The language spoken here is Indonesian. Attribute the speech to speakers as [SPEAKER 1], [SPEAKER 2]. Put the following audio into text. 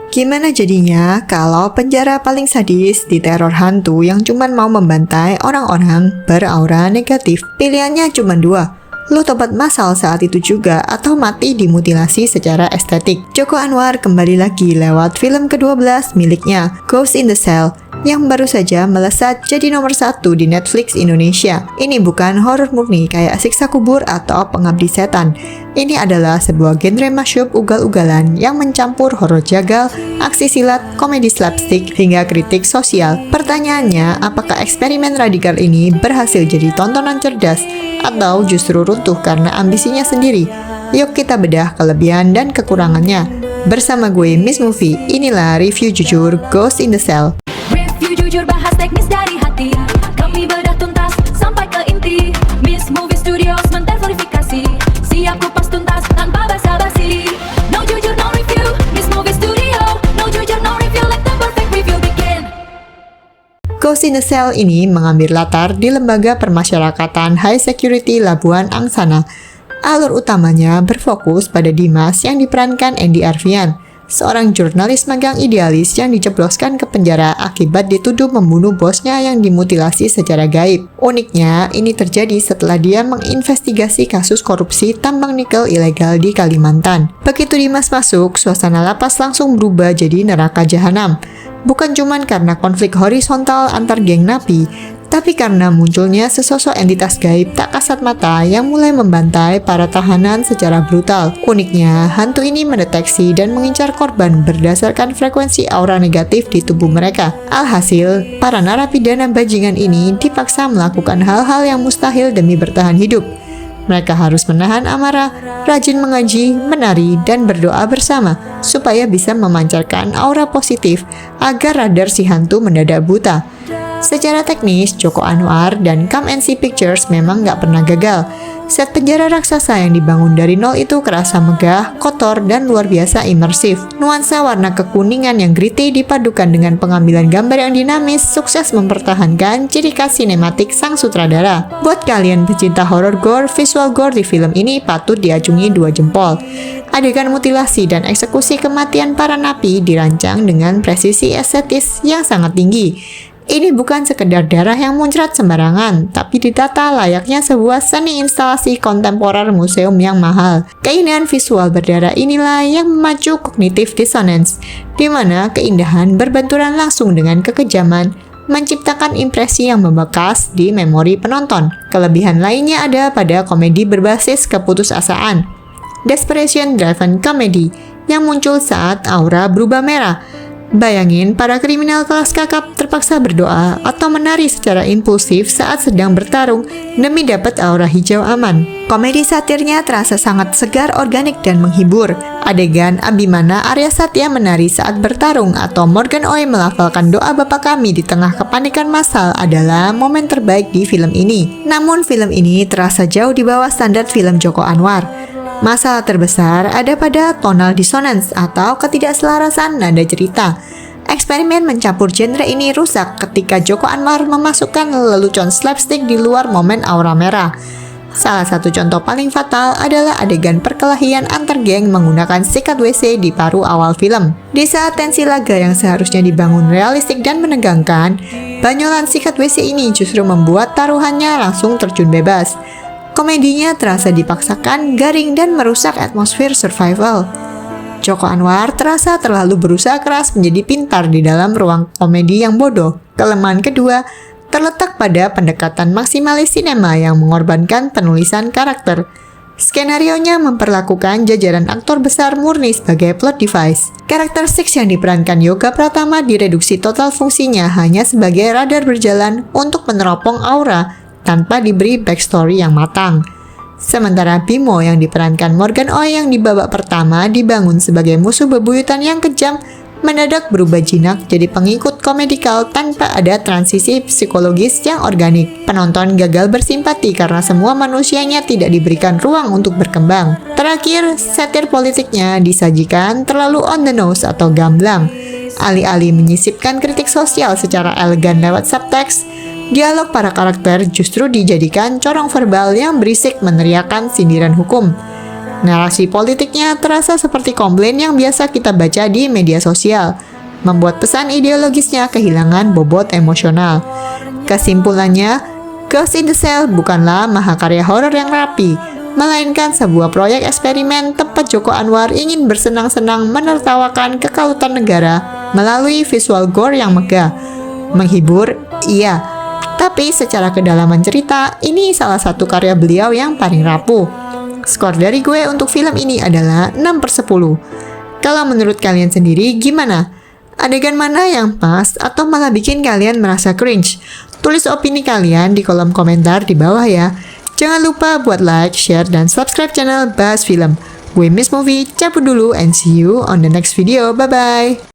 [SPEAKER 1] Gimana jadinya kalau penjara paling sadis di teror hantu yang cuman mau membantai orang-orang beraura negatif? Pilihannya cuma dua. Lo tobat massal saat itu juga atau mati dimutilasi secara estetik. Joko Anwar kembali lagi lewat film ke-12 miliknya, Ghost in the Shell, yang baru saja melesat jadi nomor 1 di Netflix Indonesia. Ini bukan horor murni kayak Siksa Kubur atau Pengabdi Setan. Ini adalah sebuah genre mashup ugal-ugalan yang mencampur horor jagal, aksi silat, komedi slapstick, hingga kritik sosial. Pertanyaannya, apakah eksperimen radikal ini berhasil jadi tontonan cerdas atau justru runtuh karena ambisinya sendiri? Yuk kita bedah kelebihan dan kekurangannya. Bersama gue, Miss Movie, inilah review jujur Ghost in the Shell.
[SPEAKER 2] Review jujur bahas teknis dari hati, kami bedah tuntas sampai ke inti. Miss Movie Studios menterverifikasi, siap kupas tuntas tanpa basa-basi. No jujur, no review, Miss Movie Studio. No jujur, no review, let the perfect review begin.
[SPEAKER 1] Ghost in the Shell ini mengambil latar di lembaga permasyarakatan High Security Labuan Angsana. Alur utamanya berfokus pada Dimas yang diperankan Andy Arfian, seorang jurnalis magang idealis yang dijebloskan ke penjara akibat dituduh membunuh bosnya yang dimutilasi secara gaib. Uniknya, ini terjadi setelah dia menginvestigasi kasus korupsi tambang nikel ilegal di Kalimantan. Begitu Dimas masuk, suasana lapas langsung berubah jadi neraka jahanam. Bukan cuma karena konflik horizontal antar geng napi, tapi karena munculnya sesosok entitas gaib tak kasat mata yang mulai membantai para tahanan secara brutal. Uniknya, hantu ini mendeteksi dan mengincar korban berdasarkan frekuensi aura negatif di tubuh mereka. Alhasil, para narapidana bajingan ini dipaksa melakukan hal-hal yang mustahil demi bertahan hidup. Mereka harus menahan amarah, rajin mengaji, menari, dan berdoa bersama supaya bisa memancarkan aura positif agar radar si hantu mendadak buta. Secara teknis, Joko Anwar dan Come and See Pictures memang nggak pernah gagal. Set penjara raksasa yang dibangun dari nol itu kerasa megah, kotor, dan luar biasa imersif. Nuansa warna kekuningan yang gritty dipadukan dengan pengambilan gambar yang dinamis sukses mempertahankan ciri khas sinematik sang sutradara. Buat kalian pecinta horror gore, visual gore di film ini patut diacungi 2 jempol. Adegan mutilasi dan eksekusi kematian para napi dirancang dengan presisi estetis yang sangat tinggi. Ini bukan sekedar darah yang muncrat sembarangan, tapi ditata layaknya sebuah seni instalasi kontemporer museum yang mahal. Keindahan visual berdarah inilah yang memacu cognitive dissonance, di mana keindahan berbenturan langsung dengan kekejaman, menciptakan impresi yang membekas di memori penonton. Kelebihan lainnya ada pada komedi berbasis keputusasaan, desperation driven comedy, yang muncul saat aura berubah merah. Bayangin para kriminal kelas kakap terpaksa berdoa atau menari secara impulsif saat sedang bertarung demi dapat aura hijau aman. Komedi satirnya terasa sangat segar, organik, dan menghibur. Adegan Abimana Arya Satya menari saat bertarung atau Morgan Oey melafalkan doa Bapa Kami di tengah kepanikan massal adalah momen terbaik di film ini. Namun film ini terasa jauh di bawah standar film Joko Anwar. Masalah terbesar ada pada tonal dissonance atau ketidakselarasan nada cerita. Eksperimen mencampur genre ini rusak ketika Joko Anwar memasukkan lelucon slapstick di luar momen aura merah. Salah satu contoh paling fatal adalah adegan perkelahian antar geng menggunakan sikat WC di paruh awal film. Di saat tensi laga yang seharusnya dibangun realistik dan menegangkan, banyolan sikat WC ini justru membuat taruhannya langsung terjun bebas. Komedinya terasa dipaksakan, garing, dan merusak atmosfer survival. Joko Anwar terasa terlalu berusaha keras menjadi pintar di dalam ruang komedi yang bodoh. Kelemahan kedua terletak pada pendekatan maksimalis sinema yang mengorbankan penulisan karakter. Skenarionya memperlakukan jajaran aktor besar murni sebagai plot device. Karakter Six yang diperankan Yoga Pratama direduksi total fungsinya hanya sebagai radar berjalan untuk meneropong aura, tanpa diberi backstory yang matang. Sementara Bimo yang diperankan Morgan Oey yang di babak pertama dibangun sebagai musuh bebuyutan yang kejam, mendadak berubah jinak jadi pengikut komedikal tanpa ada transisi psikologis yang organik. Penonton gagal bersimpati karena semua manusianya tidak diberikan ruang untuk berkembang. Terakhir, satir politiknya disajikan terlalu on the nose atau gamblang. Alih-alih menyisipkan kritik sosial secara elegan lewat subteks, dialog para karakter justru dijadikan corong verbal yang berisik meneriakan sindiran hukum. Narasi politiknya terasa seperti komplain yang biasa kita baca di media sosial, membuat pesan ideologisnya kehilangan bobot emosional. Kesimpulannya, Ghost in the Shell bukanlah mahakarya horor yang rapi, melainkan sebuah proyek eksperimen tempat Joko Anwar ingin bersenang-senang menertawakan kekalutan negara melalui visual gore yang megah. Menghibur, iya, tapi secara kedalaman cerita, ini salah satu karya beliau yang paling rapuh. Skor dari gue untuk film ini adalah 6/10. Kalau menurut kalian sendiri gimana? Adegan mana yang pas atau malah bikin kalian merasa cringe? Tulis opini kalian di kolom komentar di bawah ya. Jangan lupa buat like, share, dan subscribe channel Bahas Film. Gue Miss Movie, cabut dulu and see you on the next video. Bye-bye.